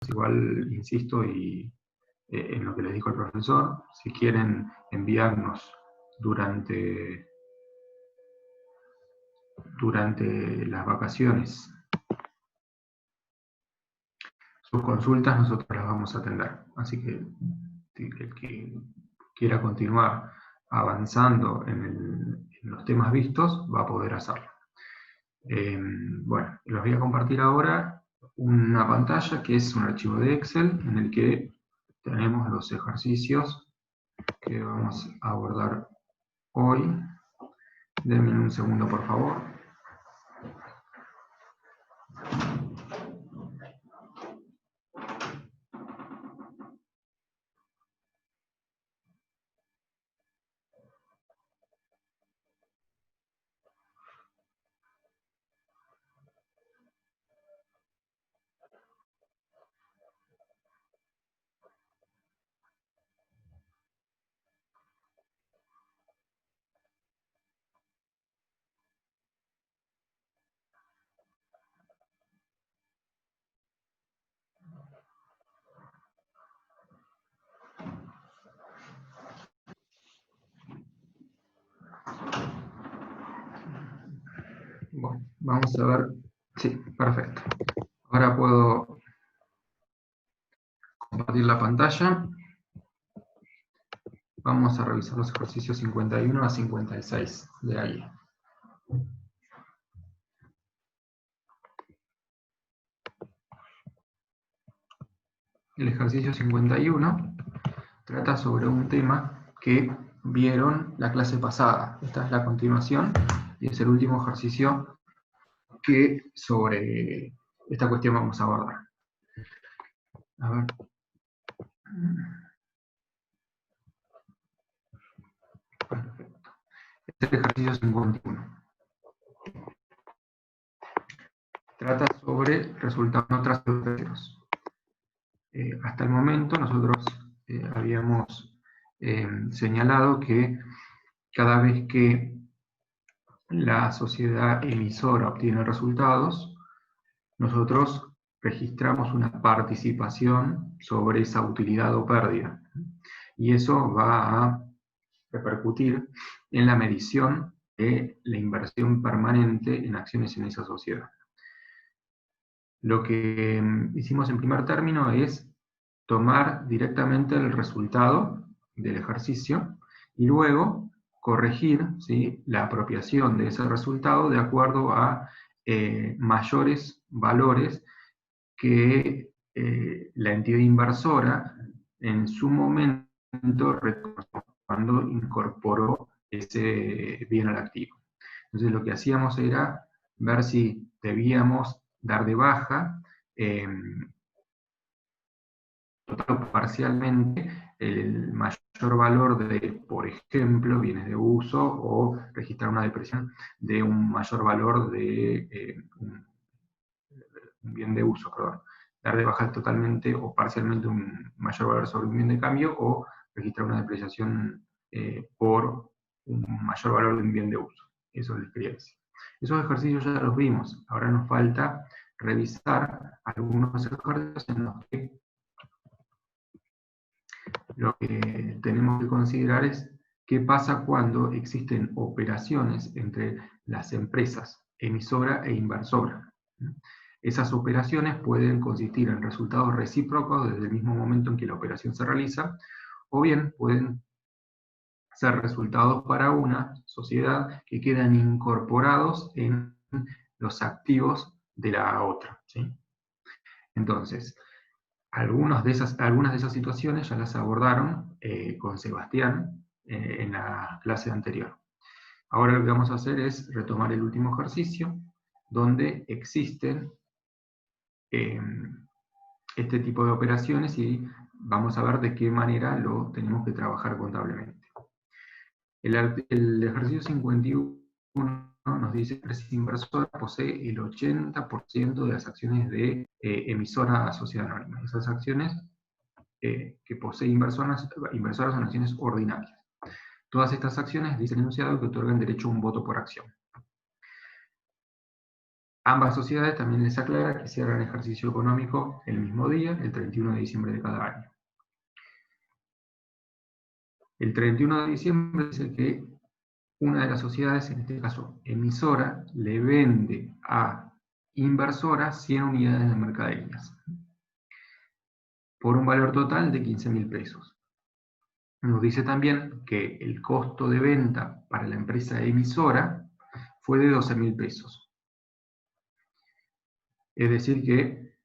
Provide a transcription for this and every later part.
igual insisto en lo que les dijo el profesor, si quieren enviarnos durante las vacaciones sus consultas, nosotros las vamos a atender. Así que el que quiera continuar avanzando en los temas vistos va a poder hacerlo. Bueno, les voy a compartir ahora una pantalla que es un archivo de Excel en el que tenemos los ejercicios que vamos a abordar hoy. Denme un segundo, por favor. Bueno, vamos a ver. Sí, perfecto. Ahora puedo compartir la pantalla. Vamos a revisar los ejercicios 51 a 56 de ahí. El ejercicio 51 trata sobre un tema que vieron la clase pasada. Esta es la continuación y es el último ejercicio que sobre esta cuestión vamos a abordar. A ver. Perfecto. Este es el ejercicio 51. Trata sobre resultados no traseros. Hasta el momento nosotros habíamos señalado que cada vez que la sociedad emisora obtiene resultados, nosotros registramos una participación sobre esa utilidad o pérdida. Y eso va a repercutir en la medición de la inversión permanente en acciones en esa sociedad. Lo que hicimos en primer término es tomar directamente el resultado del ejercicio y luego corregir, ¿sí?, la apropiación de ese resultado de acuerdo a mayores valores que la entidad inversora en su momento reconoció cuando incorporó ese bien al activo. Entonces lo que hacíamos era ver si debíamos dar de baja total o parcialmente el mayor valor de, por ejemplo, bienes de uso, o registrar una depreciación de un mayor valor de un bien de uso, perdón. Dar de baja totalmente o parcialmente un mayor valor sobre un bien de cambio, o registrar una depreciación por un mayor valor de un bien de uso. Eso les quería decir. Esos ejercicios ya los vimos. Ahora nos falta revisar algunos ejercicios en los que lo que tenemos que considerar es qué pasa cuando existen operaciones entre las empresas emisora e inversora. Esas operaciones pueden consistir en resultados recíprocos desde el mismo momento en que la operación se realiza, o bien pueden ser resultados para una sociedad que quedan incorporados en los activos de la otra, ¿sí? Entonces, algunas de esas situaciones ya las abordaron con Sebastián en la clase anterior. Ahora lo que vamos a hacer es retomar el último ejercicio, donde existen este tipo de operaciones, y vamos a ver de qué manera lo tenemos que trabajar contablemente. El ejercicio 51 nos dice que la empresa inversora posee el 80% de las acciones de emisora sociedad anónima. Esas acciones que posee inversoras son acciones ordinarias. Todas estas acciones, dice el enunciado, que otorgan derecho a un voto por acción. Ambas sociedades también les aclara que cierran ejercicio económico el mismo día, el 31 de diciembre de cada año. El 31 de diciembre dice que una de las sociedades, en este caso emisora, le vende a inversora 100 unidades de mercaderías por un valor total de 15.000 pesos. Nos dice también que el costo de venta para la empresa emisora fue de 12.000 pesos. Es decir que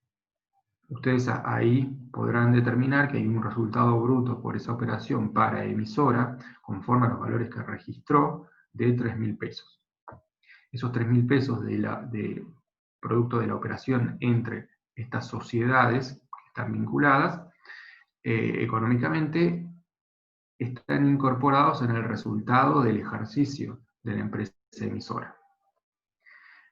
ustedes ahí podrán determinar que hay un resultado bruto por esa operación para emisora, conforme a los valores que registró, de 3.000 pesos. Esos 3.000 pesos de producto de la operación entre estas sociedades que están vinculadas, económicamente están incorporados en el resultado del ejercicio de la empresa emisora.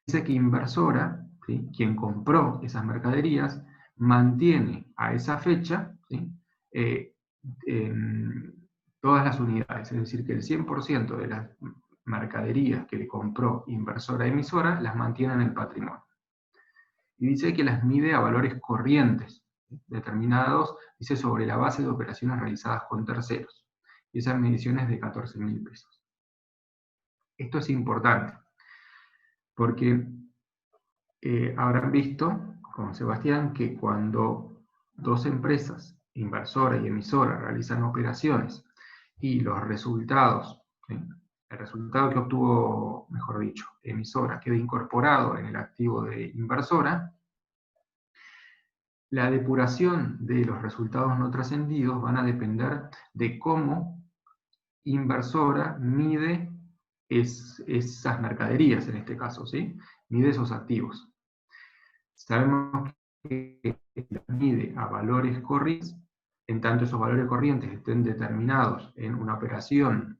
Dice que inversora, ¿sí?, quien compró esas mercaderías, mantiene a esa fecha, ¿sí?, todas las unidades, es decir, que el 100% de las mercaderías que le compró inversora emisora las mantiene en el patrimonio. Y dice que las mide a valores corrientes, determinados, dice, sobre la base de operaciones realizadas con terceros. Y esas mediciones de 14.000 pesos. Esto es importante, porque habrán visto, con Sebastián, que cuando dos empresas, inversora y emisora, realizan operaciones y los resultados, ¿sí?, el resultado que obtuvo, mejor dicho, emisora, queda incorporado en el activo de inversora, la depuración de los resultados no trascendidos van a depender de cómo inversora mide esas mercaderías, en este caso, ¿sí?, mide esos activos. Sabemos que las mide a valores corrientes, en tanto esos valores corrientes estén determinados en una operación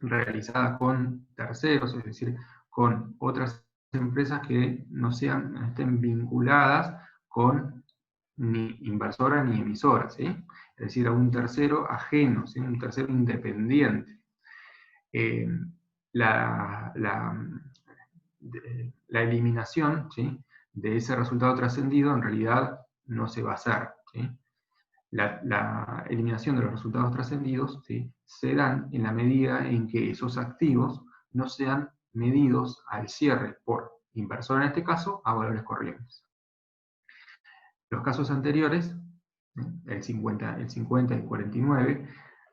realizada con terceros, es decir, con otras empresas que no estén vinculadas con ni inversora ni emisora, ¿sí?, es decir, a un tercero ajeno, ¿sí?, un tercero independiente. La eliminación, ¿sí?, de ese resultado trascendido en realidad no se va a hacer, ¿sí? La eliminación de los resultados trascendidos, ¿sí?, se dan en la medida en que esos activos no sean medidos al cierre por inversor, en este caso, a valores corrientes. Los casos anteriores, ¿sí?, el 50 y el 49,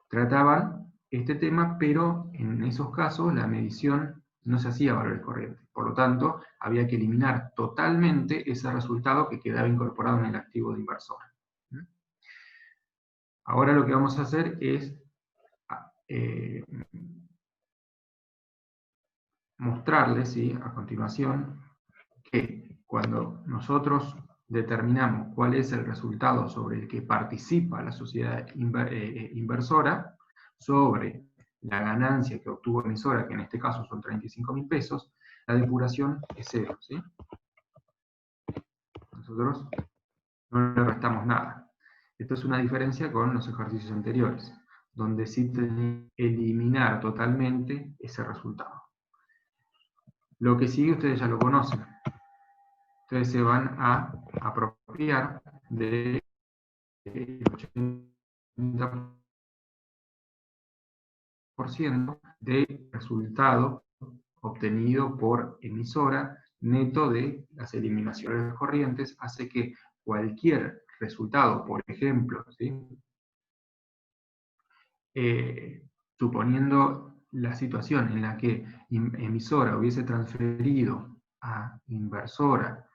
trataban este tema, pero en esos casos la medición no se hacía a valores corrientes. Por lo tanto, había que eliminar totalmente ese resultado que quedaba incorporado en el activo de inversor. Ahora lo que vamos a hacer es mostrarles, ¿sí?, a continuación, que cuando nosotros determinamos cuál es el resultado sobre el que participa la sociedad inversora, sobre la ganancia que obtuvo emisora, que en este caso son 35.000 pesos, la depuración es cero, ¿sí? Nosotros no le restamos nada. Esto es una diferencia con los ejercicios anteriores, donde sí tenemos que eliminar totalmente ese resultado. Lo que sigue ustedes ya lo conocen. Ustedes se van a apropiar del 80% del resultado obtenido por emisora neto de las eliminaciones corrientes, hace que cualquier resultado, por ejemplo, ¿sí?, suponiendo la situación en la que emisora hubiese transferido a inversora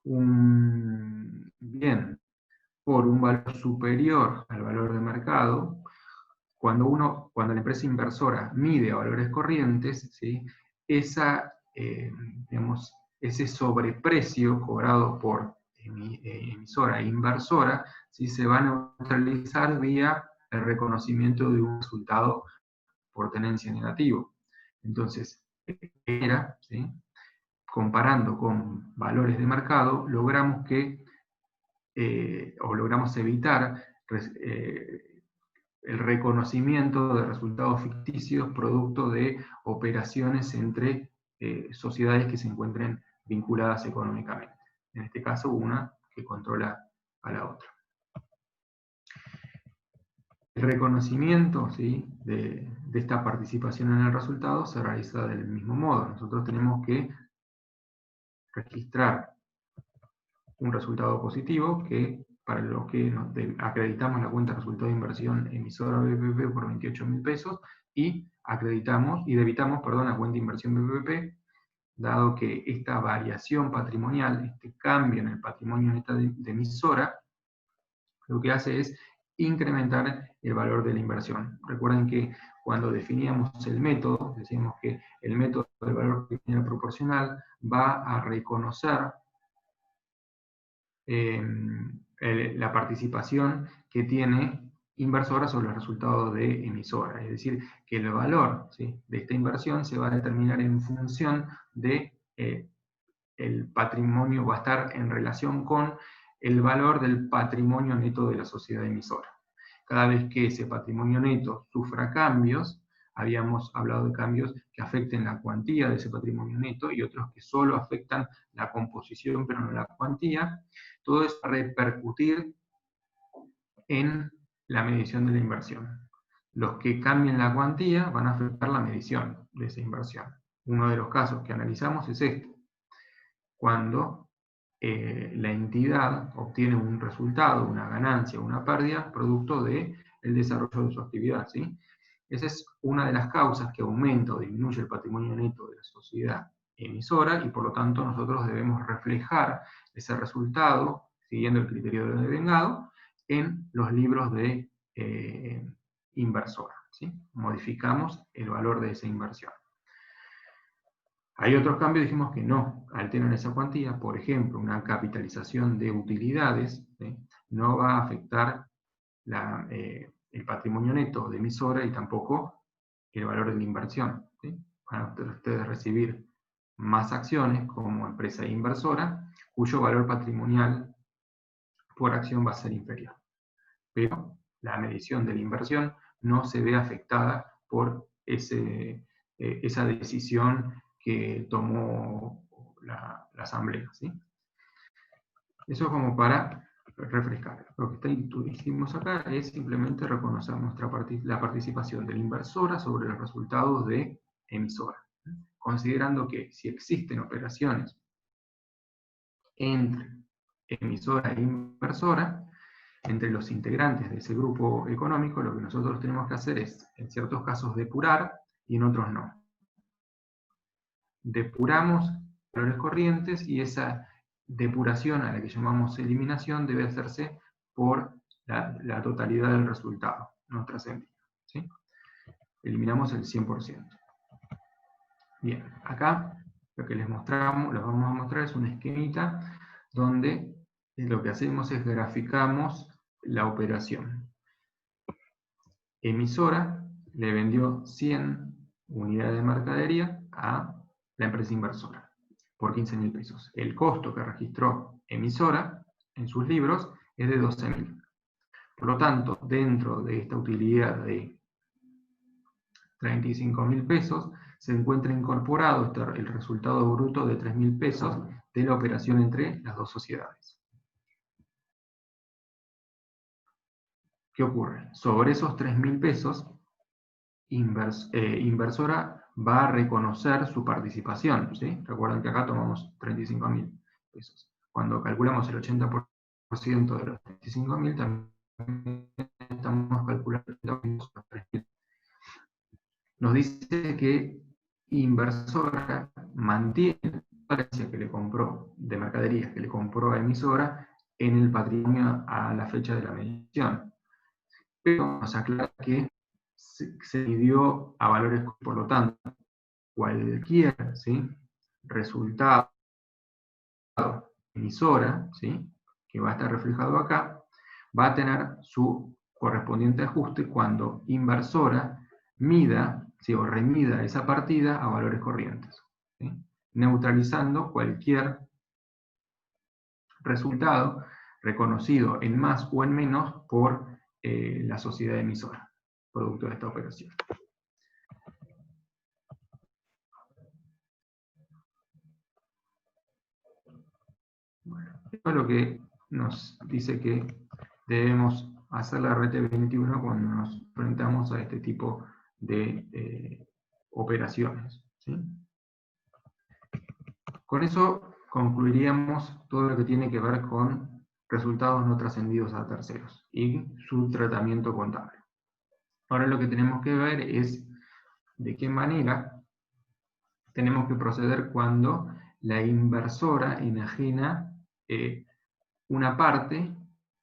un bien por un valor superior al valor de mercado, cuando la empresa inversora mide a valores corrientes, ¿sí?, ese sobreprecio cobrado por emisora e inversora, ¿sí?, se va a neutralizar vía el reconocimiento de un resultado por tenencia negativo. Entonces, ¿sí?, comparando con valores de mercado, logramos evitar el reconocimiento de resultados ficticios producto de operaciones entre sociedades que se encuentren vinculadas económicamente. En este caso, una que controla a la otra. El reconocimiento, ¿sí?, de esta participación en el resultado se realiza del mismo modo. Nosotros tenemos que registrar un resultado positivo que para lo que acreditamos la cuenta de resultado de inversión emisora BPP por 28.000 pesos y debitamos la cuenta de inversión BPP, dado que esta variación patrimonial, este cambio en el patrimonio neto de emisora, lo que hace es incrementar el valor de la inversión. Recuerden que cuando definíamos el método, decíamos que el método del valor proporcional va a reconocer la participación que tiene inversora sobre el resultado de emisora. Es decir, que el valor, ¿sí?, de esta inversión se va a determinar en función de el patrimonio, va a estar en relación con el valor del patrimonio neto de la sociedad emisora. Cada vez que ese patrimonio neto sufra cambios, habíamos hablado de cambios que afecten la cuantía de ese patrimonio neto y otros que solo afectan la composición pero no la cuantía, todo es repercutir en la medición de la inversión. Los que cambien la cuantía van a afectar la medición de esa inversión. Uno de los casos que analizamos es este, cuando la entidad obtiene un resultado, una ganancia, una pérdida, producto del desarrollo de su actividad, ¿sí? Esa es una de las causas que aumenta o disminuye el patrimonio neto de la sociedad emisora y por lo tanto nosotros debemos reflejar ese resultado, siguiendo el criterio de devengado, en los libros de inversora, ¿sí? Modificamos el valor de esa inversión. Hay otros cambios, dijimos que no alteran esa cuantía, por ejemplo, una capitalización de utilidades, ¿sí?, no va a afectar el patrimonio neto de emisora y tampoco el valor de la inversión, ¿sí? Van a ustedes recibir más acciones como empresa inversora, cuyo valor patrimonial por acción va a ser inferior. Pero la medición de la inversión no se ve afectada por esa decisión que tomó la Asamblea, ¿sí? Eso como para refrescar. Lo que hicimos acá es simplemente reconocer la participación de la inversora sobre los resultados de emisora, considerando que si existen operaciones entre emisora e inversora, entre los integrantes de ese grupo económico, lo que nosotros tenemos que hacer es, en ciertos casos, depurar y en otros no. Depuramos valores corrientes y esa depuración, a la que llamamos eliminación, debe hacerse por la totalidad del resultado, no trascendido, ¿sí? Eliminamos el 100%. Bien, acá lo que les vamos a mostrar es un esquemita donde lo que hacemos es graficamos la operación. Emisora le vendió 100 unidades de mercadería a la empresa inversora por 15.000 pesos. El costo que registró emisora en sus libros es de 12.000. Por lo tanto, dentro de esta utilidad de 35.000 pesos, se encuentra incorporado el resultado bruto de 3.000 pesos de la operación entre las dos sociedades. ¿Qué ocurre? Sobre esos 3.000 pesos, inversora va a reconocer su participación, ¿sí? Recuerden que acá tomamos 35.000 pesos. Cuando calculamos el 80% de los 35.000, también estamos calculando los 3.000. Nos dice que inversora mantiene la ganancia que le compró de mercaderías que le compró a emisora en el patrimonio a la fecha de la medición. Pero nos aclara que se midió a valores, por lo tanto, cualquier, ¿sí?, resultado emisora, ¿sí?, que va a estar reflejado acá, va a tener su correspondiente ajuste cuando inversora mida, ¿sí?, o remida esa partida a valores corrientes, ¿sí?, neutralizando cualquier resultado reconocido en más o en menos por la sociedad emisora, producto de esta operación. es lo que nos dice que debemos hacer la RT21 cuando nos enfrentamos a este tipo de operaciones, ¿sí? Con eso concluiríamos todo lo que tiene que ver con resultados no trascendidos a terceros y su tratamiento contable. Ahora lo que tenemos que ver es de qué manera tenemos que proceder cuando la inversora enajena una parte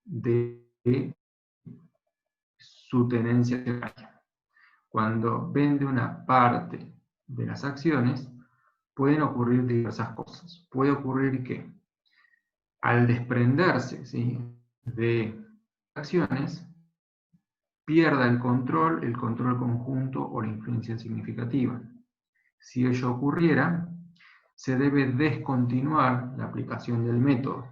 de su tenencia accionaria. Cuando vende una parte de las acciones, pueden ocurrir diversas cosas. Puede ocurrir que al desprenderse, ¿sí?, de acciones, pierda el control conjunto o la influencia significativa. Si ello ocurriera, se debe descontinuar la aplicación del método.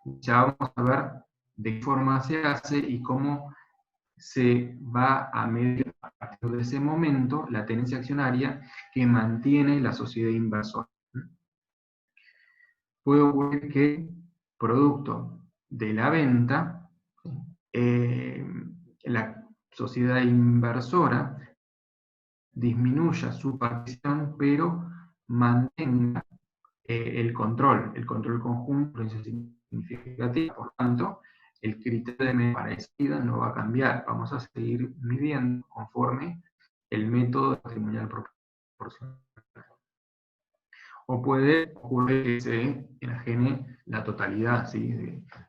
Ya vamos a ver de qué forma se hace y cómo se va a medir a partir de ese momento la tenencia accionaria que mantiene la sociedad inversora. Puede ocurrir que, producto de la venta, la sociedad inversora disminuya su participación, pero mantenga el control conjunto significativa. Por tanto, el criterio de medida para esa medida no va a cambiar. Vamos a seguir midiendo conforme el método patrimonial proporcional. O puede ocurrir que se enajene la totalidad, ¿sí?,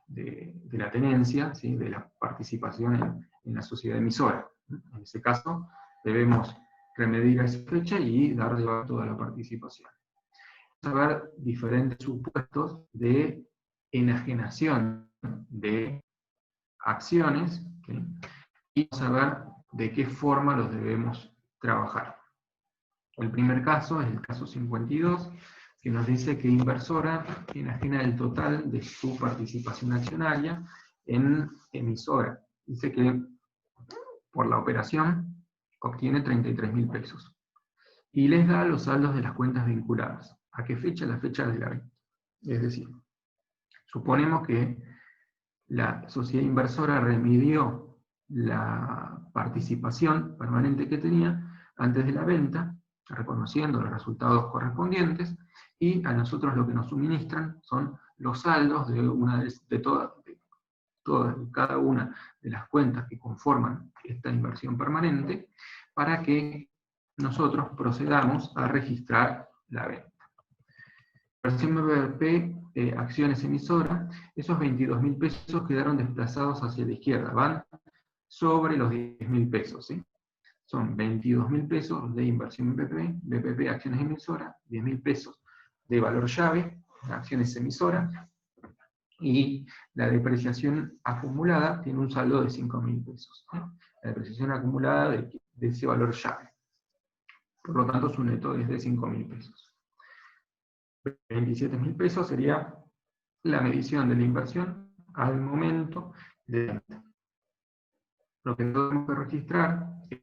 de la tenencia, ¿sí?, de la participación en la sociedad emisora. En ese caso, debemos remediar a esa fecha y dar de baja toda la participación. Vamos a ver diferentes supuestos de enajenación de acciones, ¿sí?, y vamos a ver de qué forma los debemos trabajar. El primer caso es el caso 52, que nos dice que inversora enajena el total de su participación accionaria en emisora. Dice que por la operación obtiene 33.000 pesos. Y les da los saldos de las cuentas vinculadas. ¿A qué fecha? La fecha de la venta. Es decir, suponemos que la sociedad inversora remedió la participación permanente que tenía antes de la venta, reconociendo los resultados correspondientes, y a nosotros lo que nos suministran son los saldos de cada una de las cuentas que conforman esta inversión permanente, para que nosotros procedamos a registrar la venta. Inversión BPP, acciones emisora, esos 22.000 pesos quedaron desplazados hacia la izquierda, van sobre los 10.000 pesos, ¿sí? Son 22.000 pesos de inversión BPP, acciones emisora, 10.000 pesos de valor llave, acciones emisora, y la depreciación acumulada tiene un saldo de 5.000 pesos. ¿Sí? La depreciación acumulada de ese valor llave. Por lo tanto, su neto es de 5.000 pesos. 27.000 pesos sería la medición de la inversión al momento de la venta. Lo que tenemos que registrar es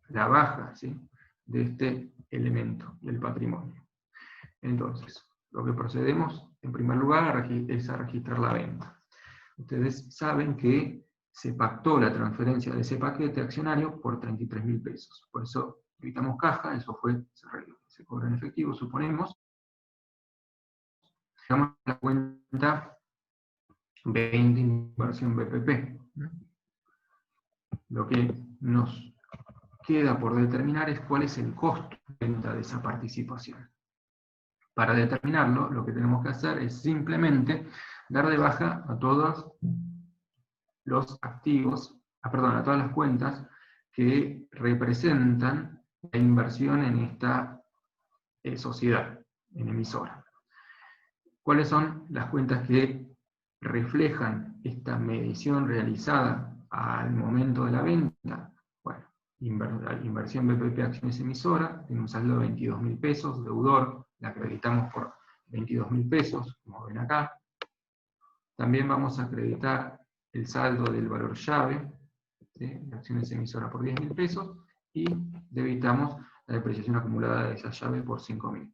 la baja, ¿sí?, de este elemento del patrimonio. Entonces, lo que procedemos en primer lugar es a registrar la venta. Ustedes saben que se pactó la transferencia de ese paquete accionario por 33.000 pesos. Por eso evitamos caja, eso se cobra en efectivo, suponemos. Damos la cuenta 20 inversión BPP. Lo que nos queda por determinar es cuál es el costo de venta de esa participación. Para determinarlo, lo que tenemos que hacer es simplemente dar de baja a todos los activos, a todas las cuentas que representan la inversión en esta sociedad, en emisora. ¿Cuáles son las cuentas que reflejan esta medición realizada al momento de la venta? Bueno, inversión BPP acciones emisora, tiene un saldo de 22.000 pesos, deudor, la acreditamos por 22.000 pesos, como ven acá. También vamos a acreditar el saldo del valor llave, ¿sí?, de acciones emisora por 10.000 pesos, y debitamos la depreciación acumulada de esa llave por 5.000.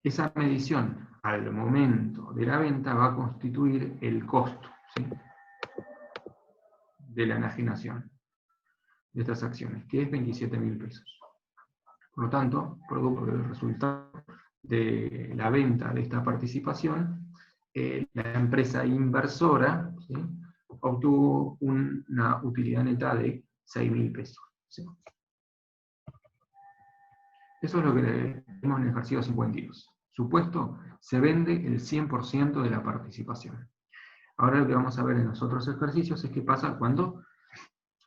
Esa medición al momento de la venta va a constituir el costo, ¿sí?, de la enajenación de estas acciones, que es 27.000 pesos. Por lo tanto, producto del resultado de la venta de esta participación, la empresa inversora, ¿sí?, obtuvo una utilidad neta de 6.000 pesos. ¿Sí? Eso es lo que vemos en el ejercicio 52. Supuesto, se vende el 100% de la participación. Ahora lo que vamos a ver en los otros ejercicios es qué pasa cuando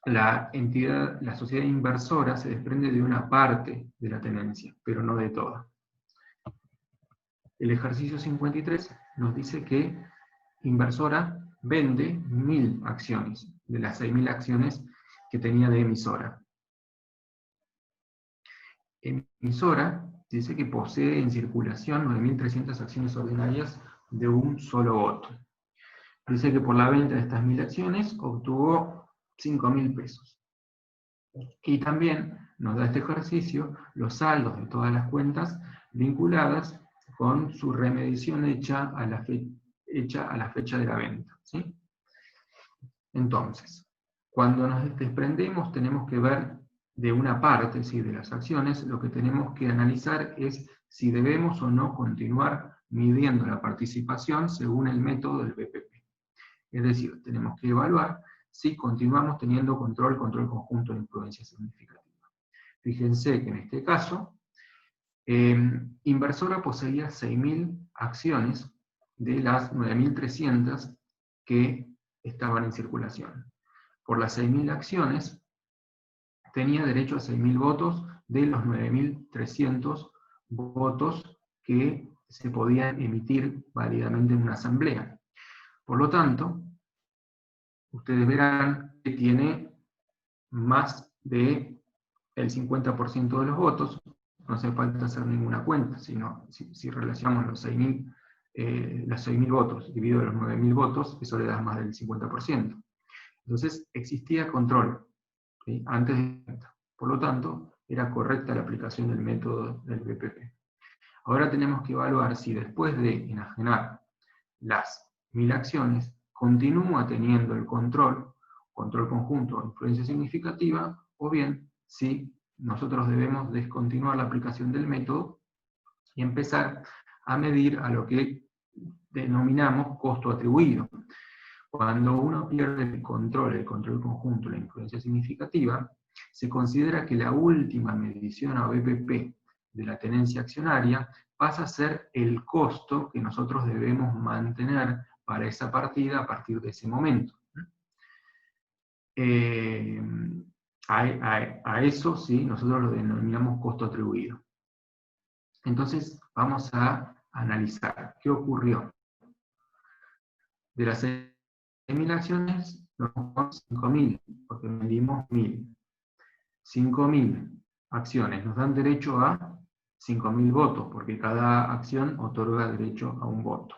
la entidad, la sociedad inversora se desprende de una parte de la tenencia, pero no de toda. El ejercicio 53 nos dice que inversora vende 1.000 acciones, de las 6.000 acciones que tenía de emisora. Emisora dice que posee en circulación 9.300 acciones ordinarias de un solo voto. Dice que por la venta de estas 1.000 acciones obtuvo 5.000 pesos. Y también nos da este ejercicio los saldos de todas las cuentas vinculadas con su remedición hecha a la fecha de la venta, ¿sí? Entonces, cuando nos desprendemos tenemos que ver de una parte, ¿sí?, de las acciones. Lo que tenemos que analizar es si debemos o no continuar midiendo la participación según el método del BPP. Es decir, tenemos que evaluar si continuamos teniendo control conjunto de influencia significativa. Fíjense que en este caso, Inversora poseía 6.000 acciones de las 9.300 que estaban en circulación. Por las 6.000 acciones, tenía derecho a 6.000 votos de los 9.300 votos que se podían emitir válidamente en una asamblea. Por lo tanto, ustedes verán que tiene más del 50% de los votos. No hace falta hacer ninguna cuenta, sino si relacionamos los 6.000 votos dividido los 9.000 votos, eso le da más del 50%. Entonces, existía control, ¿sí?, antes de la venta. Por lo tanto, era correcta la aplicación del método del BPP. Ahora tenemos que evaluar si después de enajenar las 1.000 acciones, continúa teniendo el control conjunto o influencia significativa, o bien si nosotros debemos descontinuar la aplicación del método y empezar a medir a lo que denominamos costo atribuido. Cuando uno pierde el control conjunto, la influencia significativa, se considera que la última medición a BPP de la tenencia accionaria pasa a ser el costo que nosotros debemos mantener para esa partida a partir de ese momento. A eso sí, nosotros lo denominamos costo atribuido. Entonces, vamos a analizar qué ocurrió. De las 6.000 acciones, nos vamos a 5.000, porque vendimos 1.000. 5.000 acciones nos dan derecho a 5.000 votos, porque cada acción otorga derecho a un voto.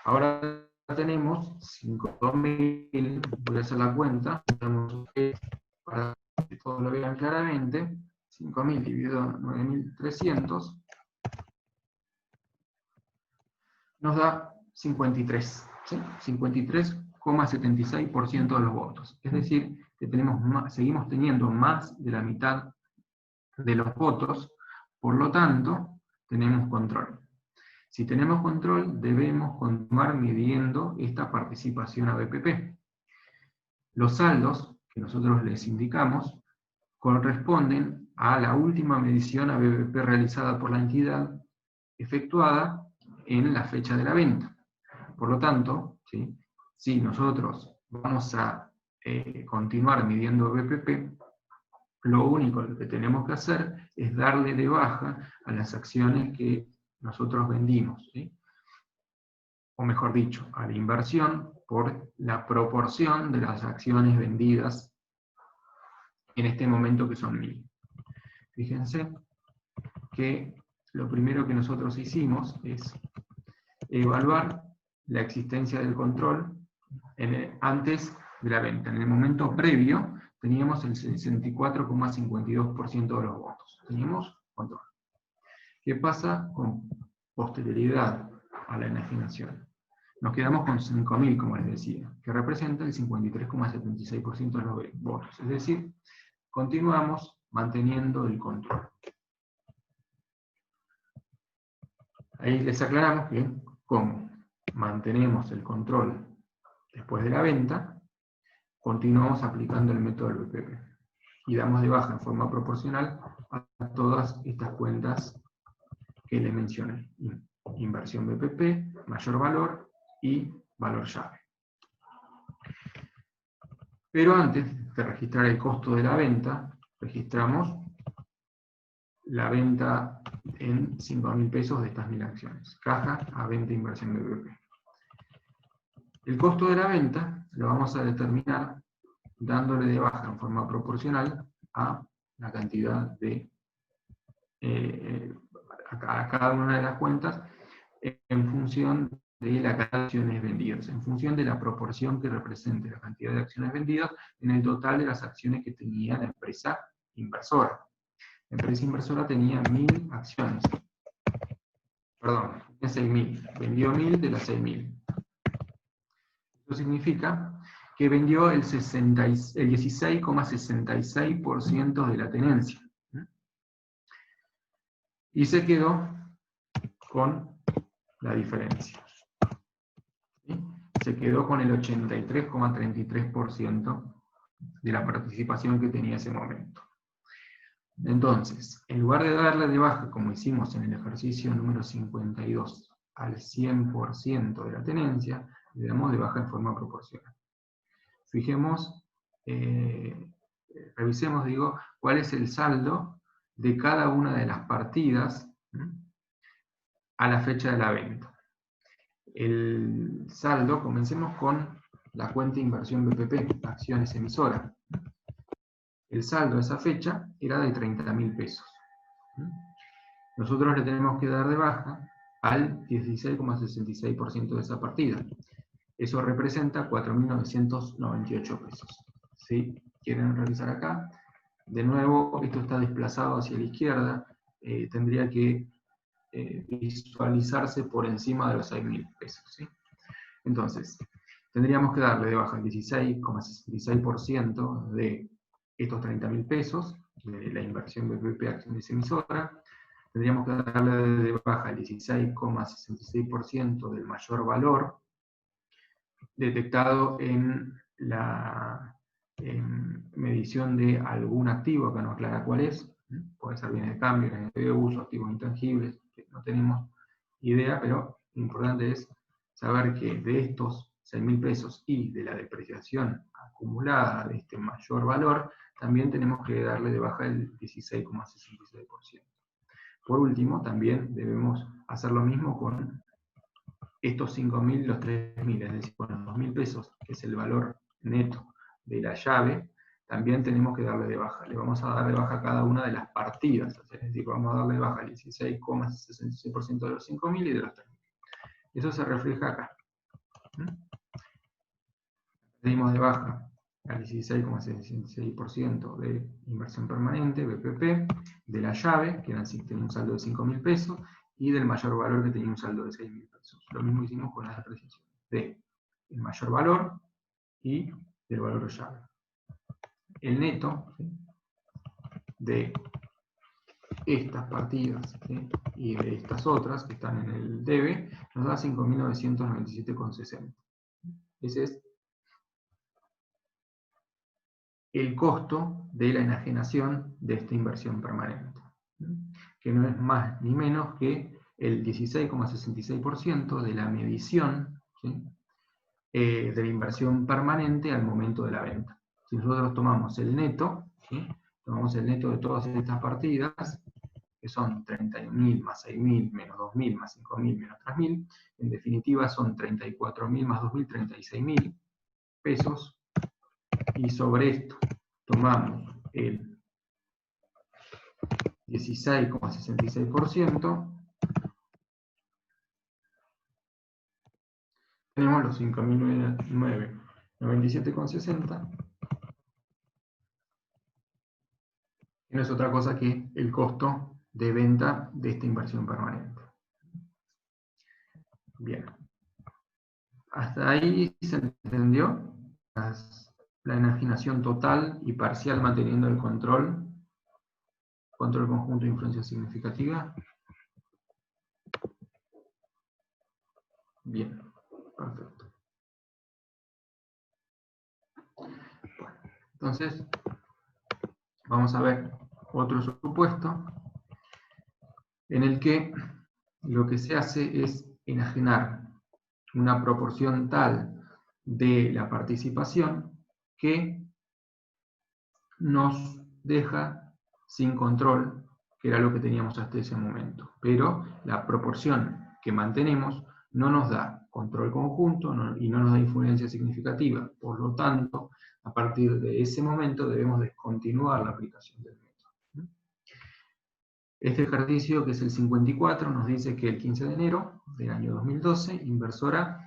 Ahora tenemos 5.000, voy a hacer la cuenta, para que todos lo vean claramente, 5.000 dividido 9.300, nos da 53, ¿sí? 53,76% de los votos. Es decir, que seguimos teniendo más de la mitad de los votos, por lo tanto, tenemos control. Si tenemos control, debemos continuar midiendo esta participación a BPP. Los saldos que nosotros les indicamos corresponden a la última medición a BPP realizada por la entidad, efectuada en la fecha de la venta. Por lo tanto, ¿sí?, si nosotros vamos a continuar midiendo BPP, lo único que tenemos que hacer es darle de baja a las acciones que nosotros vendimos, ¿sí?, o mejor dicho, a la inversión por la proporción de las acciones vendidas en este momento, que son 1.000. Fíjense que lo primero que nosotros hicimos es evaluar la existencia del control antes de la venta. En el momento previo teníamos el 64,52% de los votos. Teníamos control. ¿Qué pasa con posterioridad a la enajenación. Nos quedamos con 5.000, como les decía, que representa el 53,76% de los votos. Es decir, continuamos manteniendo el control. Ahí les aclaramos que, como mantenemos el control después de la venta, continuamos aplicando el método del BPP. Y damos de baja en forma proporcional a todas estas cuentas que les mencioné. Inversión BPP, mayor valor y valor llave. Pero antes de registrar el costo de la venta, registramos la venta en 5.000 pesos de estas 1.000 acciones. Caja a venta inversión BPP. El costo de la venta lo vamos a determinar dándole de baja en forma proporcional a la cantidad de a cada una de las cuentas en función de la cantidad de acciones vendidas, en función de la proporción que represente la cantidad de acciones vendidas en el total de las acciones que tenía la empresa inversora. La empresa inversora tenía 1.000 acciones. Perdón, tenía 6.000. Vendió 1.000 de las 6.000. Eso significa que vendió el 16,66% de la tenencia. Y se quedó con la diferencia. ¿Sí? Se quedó con el 83,33% de la participación que tenía ese momento. Entonces, en lugar de darle de baja, como hicimos en el ejercicio número 52, al 100% de la tenencia, le damos de baja en forma proporcional. Fijemos, revisemos, cuál es el saldo de cada una de las partidas a la fecha de la venta. El saldo, comencemos con la cuenta inversión BPP, acciones emisora. El saldo a esa fecha era de 30.000 pesos. Nosotros le tenemos que dar de baja al 16,66% de esa partida. Eso representa 4.998 pesos. ¿Sí? ¿Quieren revisar acá? De nuevo, esto está desplazado hacia la izquierda. Tendría que visualizarse por encima de los 6.000 pesos. ¿Sí? Entonces, tendríamos que darle de baja el 16,66% de estos 30.000 pesos, de la inversión BPP acciones emisora. Tendríamos que darle de baja el 16,66% del mayor valor detectado en la medición de algún activo, acá no aclara cuál es, puede ser bienes de cambio, bienes de uso, activos intangibles, que no tenemos idea, pero lo importante es saber que de estos 6.000 pesos y de la depreciación acumulada de este mayor valor, también tenemos que darle de baja el 16,66%. Por último, también debemos hacer lo mismo con estos 5.000 y los 3.000, es decir, con los 2.000 pesos, que es el valor neto de la llave, también tenemos que darle de baja. Le vamos a dar de baja a cada una de las partidas, es decir, vamos a darle de baja el 16,66% de los 5.000 y de los 3.000. Eso se refleja acá. Dimos de baja al 16,66% de inversión permanente, BPP, de la llave, que tenía un saldo de 5.000 pesos, y del mayor valor, que tenía un saldo de 6.000 pesos. Lo mismo hicimos con las depreciaciones, de el mayor valor y del valor de llave. El neto, ¿sí?, de estas partidas, ¿sí?, y de estas otras que están en el debe, nos da 5.997,60. Ese es el costo de la enajenación de esta inversión permanente, que no es más ni menos que el 16,66% de la medición, ¿sí?, de la inversión permanente al momento de la venta. Si nosotros tomamos el neto, ¿sí?, tomamos el neto de todas estas partidas, que son 31.000 más 6.000 menos 2.000 más 5.000 menos 3.000, en definitiva son 34.000 más 2.000, 36.000 pesos, y sobre esto tomamos el 16,66%, tenemos los 5.997,60, que no es otra cosa que el costo de venta de esta inversión permanente. Bien. ¿Hasta ahí se entendió? La enajenación total y parcial manteniendo el control conjunto de influencia significativa. Bien, perfecto. Bueno, entonces, vamos a ver otro supuesto en el que lo que se hace es enajenar una proporción tal de la participación que nos deja sin control, que era lo que teníamos hasta ese momento. Pero la proporción que mantenemos no nos da control conjunto y no nos da influencia significativa. Por lo tanto, a partir de ese momento debemos descontinuar la aplicación del método. Este ejercicio, que es el 54, nos dice que el 15 de enero del año 2012, Inversora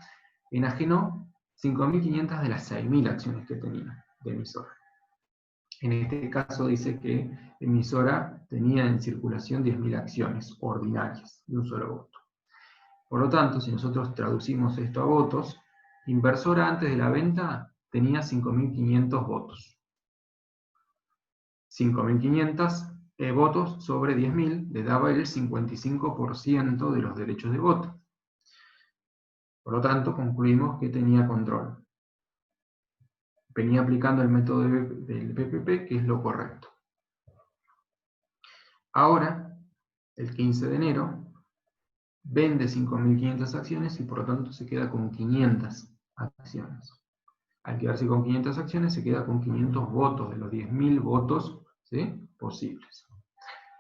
enajenó 5.500 de las 6.000 acciones que tenía de emisora. En este caso dice que emisora tenía en circulación 10.000 acciones ordinarias de un solo voto. Por lo tanto, si nosotros traducimos esto a votos, Inversora antes de la venta tenía 5.500 votos. 5.500 votos sobre 10.000 le daba el 55% de los derechos de voto. Por lo tanto, concluimos que tenía control. Venía aplicando el método del BPP, que es lo correcto. Ahora, el 15 de enero, vende 5.500 acciones y por lo tanto se queda con 500 acciones. Al quedarse con 500 acciones, se queda con 500 votos de los 10.000 votos, ¿sí?, posibles.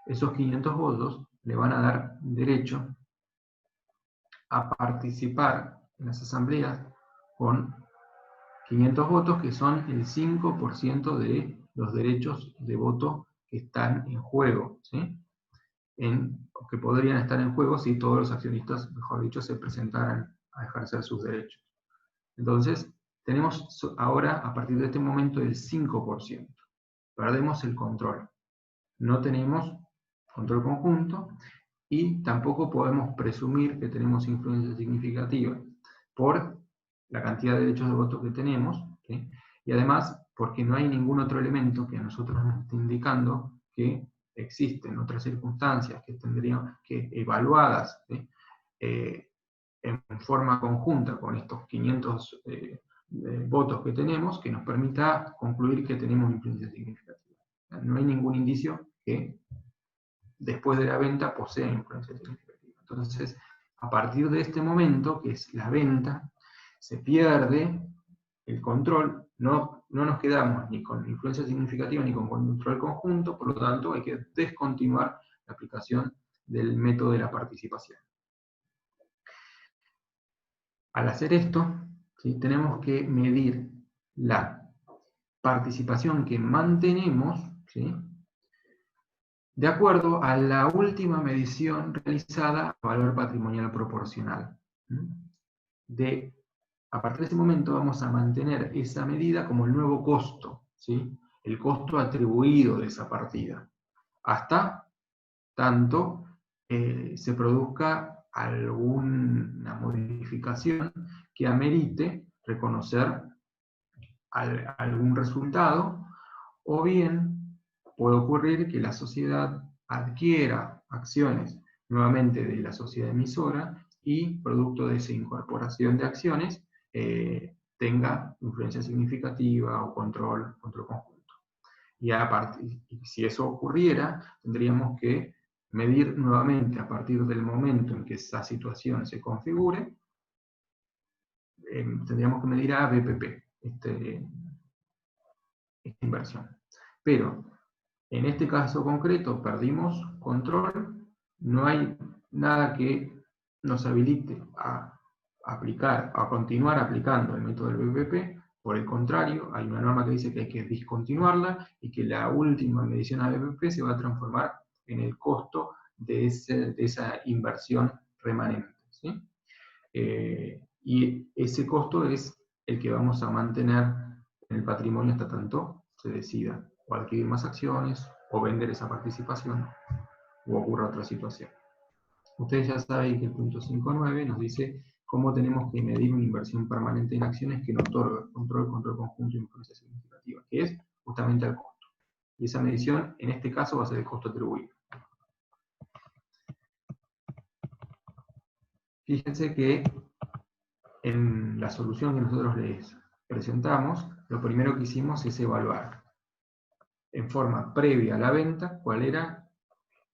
Esos 500 votos le van a dar derecho a participar en las asambleas con 500 votos, que son el 5% de los derechos de voto que están en juego, ¿sí? Que podrían estar en juego si todos los accionistas, mejor dicho, se presentaran a ejercer sus derechos. Entonces, tenemos ahora, a partir de este momento, el 5%. Perdemos el control. No tenemos control conjunto y tampoco podemos presumir que tenemos influencia significativa por la cantidad de derechos de voto que tenemos, ¿sí? Y además porque no hay ningún otro elemento que a nosotros nos esté indicando que existen otras circunstancias que tendrían que evaluadas, ¿sí?, en forma conjunta con estos 500 votos que tenemos, que nos permita concluir que tenemos influencia significativa. No hay ningún indicio que después de la venta posea influencia significativa. Entonces, a partir de este momento, que es la venta, se pierde el control, no nos quedamos ni con influencia significativa ni con control conjunto, por lo tanto hay que descontinuar la aplicación del método de la participación. Al hacer esto, ¿sí?, tenemos que medir la participación que mantenemos, ¿sí?, de acuerdo a la última medición realizada a valor patrimonial proporcional. A partir de ese momento vamos a mantener esa medida como el nuevo costo, ¿sí?, el costo atribuido de esa partida, hasta tanto se produzca alguna modificación que amerite reconocer algún resultado, o bien puede ocurrir que la sociedad adquiera acciones nuevamente de la sociedad emisora y, producto de esa incorporación de acciones, tenga influencia significativa o control conjunto. Y si eso ocurriera, tendríamos que medir nuevamente, a partir del momento en que esa situación se configure, tendríamos que medir a BPP, esta inversión. Pero en este caso concreto perdimos control, no hay nada que nos habilite a continuar aplicando el método del BPP. Por el contrario, hay una norma que dice que hay que discontinuarla y que la última medición a BPP se va a transformar en el costo de esa inversión remanente, ¿sí? Y ese costo es el que vamos a mantener en el patrimonio hasta tanto se decida o adquirir más acciones, o vender esa participación, o ocurra otra situación. Ustedes ya saben que el punto 5.9 nos dice cómo tenemos que medir una inversión permanente en acciones que no otorga control conjunto e influencia significativa, que es justamente el costo. Y esa medición, en este caso, va a ser el costo atribuido. Fíjense que en la solución que nosotros les presentamos, lo primero que hicimos es evaluar en forma previa a la venta cuál era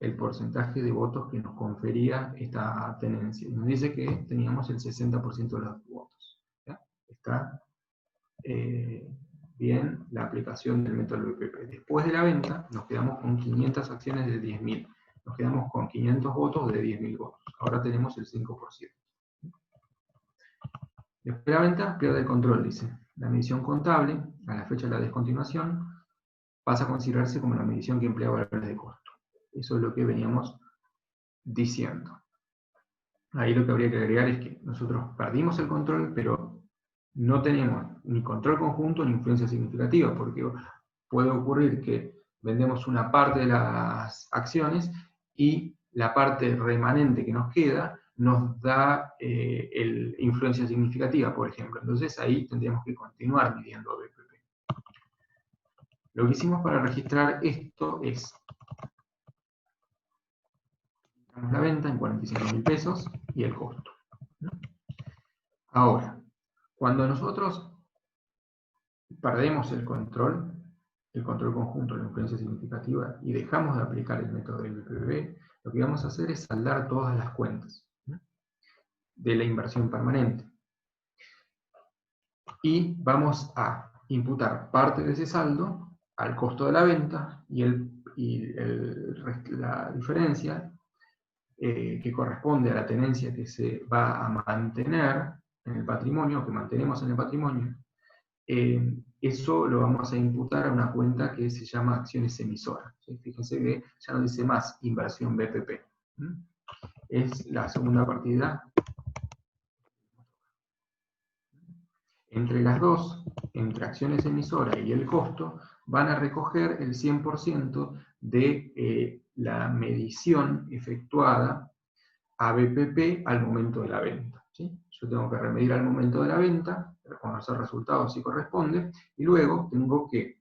el porcentaje de votos que nos confería esta tenencia. Y nos dice que teníamos el 60% de los votos. ¿Ya? Está bien la aplicación del método BPP. Después de la venta, nos quedamos con 500 acciones de 10.000. Nos quedamos con 500 votos de 10.000 votos. Ahora tenemos el 5%. Después de la venta, pierde el control, dice. La medición contable, a la fecha de la descontinuación, pasa a considerarse como la medición que emplea valores de costo. Eso es lo que veníamos diciendo. Ahí lo que habría que agregar es que nosotros perdimos el control, pero no tenemos ni control conjunto ni influencia significativa, porque puede ocurrir que vendemos una parte de las acciones y la parte remanente que nos queda nos da influencia significativa, por ejemplo. Entonces ahí tendríamos que continuar midiendo BPP. Lo que hicimos para registrar esto es la venta en 45.000 pesos y el costo. Ahora, cuando nosotros perdemos el control conjunto, la influencia significativa, y dejamos de aplicar el método del BPP, lo que vamos a hacer es saldar todas las cuentas de la inversión permanente. Y vamos a imputar parte de ese saldo al costo de la venta y la diferencia que corresponde a la tenencia que se va a mantener en el patrimonio, que mantenemos en el patrimonio. Eso lo vamos a imputar a una cuenta que se llama acciones emisoras. ¿Sí? Fíjense que ya no dice más inversión BPP. Es la segunda partida. Entre las dos, entre acciones emisoras y el costo, van a recoger el 100% de la medición efectuada a BPP al momento de la venta. ¿Sí? Yo tengo que remedir al momento de la venta, reconocer resultados si corresponde, y luego tengo que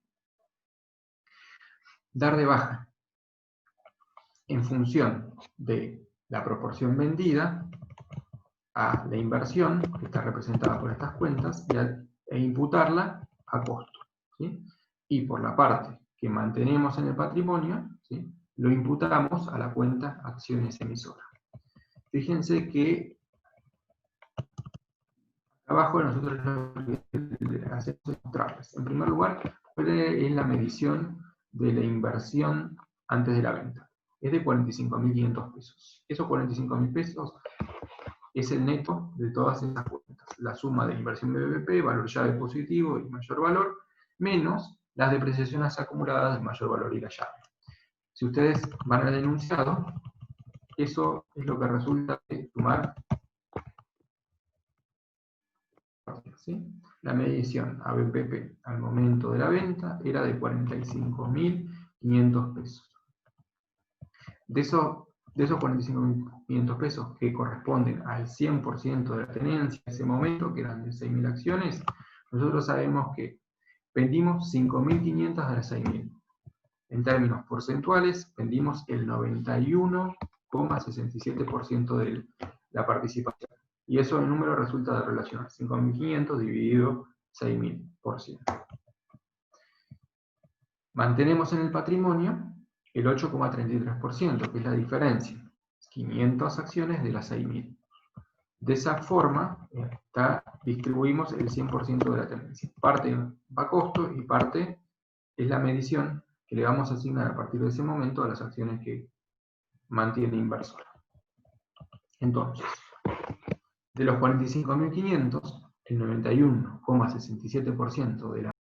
dar de baja en función de la proporción vendida a la inversión, que está representada por estas cuentas, e imputarla a costo. ¿Sí? Y por la parte que mantenemos en el patrimonio, ¿sí? Lo imputamos a la cuenta acciones emisoras. Fíjense que abajo nosotros hacemos mostrarles. En primer lugar, ¿cuál es la medición de la inversión antes de la venta? Es de 45.500 pesos. Esos 45.000 pesos es el neto de todas esas cuentas. La suma de inversión BPP, valor llave positivo y mayor valor, menos las depreciaciones acumuladas de mayor valor y la llave. Si ustedes van al enunciado, eso es lo que resulta de sumar. ¿Sí? La medición a BPP al momento de la venta era de 45.500 pesos. De esos 45.500 pesos que corresponden al 100% de la tenencia en ese momento, que eran de 6.000 acciones, nosotros sabemos que vendimos 5.500 de las 6.000. En términos porcentuales, vendimos el 91,67% de la participación. Y eso el número resulta de relacionar 5.500 dividido 6.000%. Mantenemos en el patrimonio el 8,33%, que es la diferencia. 500 acciones de las 6.000. De esa forma, distribuimos el 100% de la tenencia. Parte va a costo y parte es la medición que le vamos a asignar a partir de ese momento a las acciones que mantiene el inversor. Entonces, de los 45.500, el 91,67% de la